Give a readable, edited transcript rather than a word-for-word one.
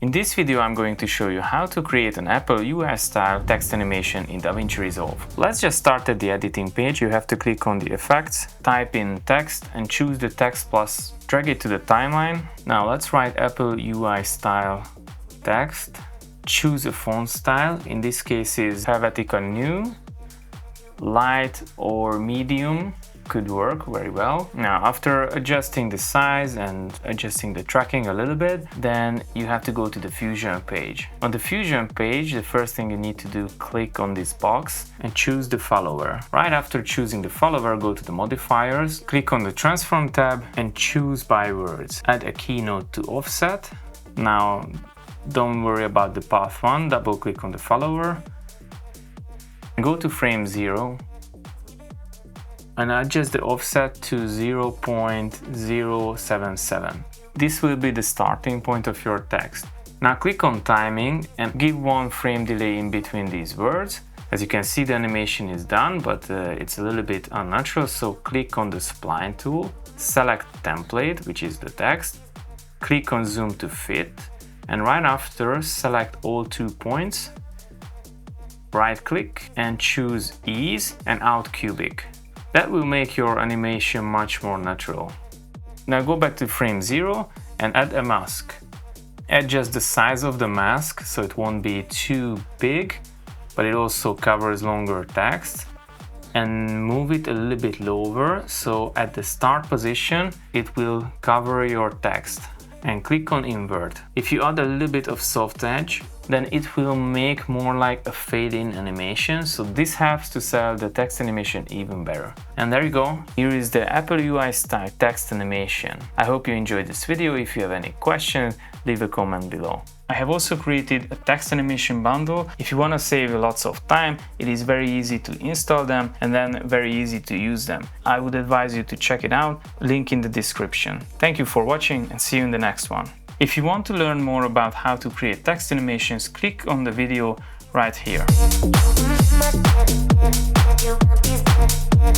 In this video, I'm going to show you how to create an Apple UI style text animation in DaVinci Resolve. Let's just start at the editing page. You have to click on the effects, type in text and choose the text plus drag it to the timeline. Now let's write Apple UI style text. Choose a font style. In this case is Helvetica New. Light or medium could work very well. Now, after adjusting the size and adjusting the tracking a little bit, then you have to go to the Fusion page. On the Fusion page, the first thing you need to do, click on this box and choose the follower. Right after choosing the follower, go to the modifiers, click on the Transform tab and choose by words. Add a keynote to offset. Now, don't worry about the path one, double click on the follower. Go to frame 0 and adjust the offset to 0.077. This will be the starting point of your text. Now click on timing and give 1 frame delay in between these words. As you can see, the animation is done, but it's a little bit unnatural, so click on the spline tool, select template, which is the text, click on zoom to fit, and right after select all 2 points, right click and choose ease and out cubic. That will make your animation much more natural. Now go back to frame 0 and add a mask. Adjust the size of the mask so it won't be too big, but it also covers longer text. And move it a little bit lower so at the start position it will cover your text. And click on invert. If you add a little bit of soft edge, then it will make more like a fade-in animation, so this helps to sell the text animation even better. And there you go, here is the Apple UI style text animation. I hope you enjoyed this video. If you have any questions, leave a comment below. I have also created a text animation bundle. If you want to save lots of time, it is very easy to install them and then very easy to use them. I would advise you to check it out, link in the description. Thank you for watching and see you in the next one. If you want to learn more about how to create text animations, click on the video right here.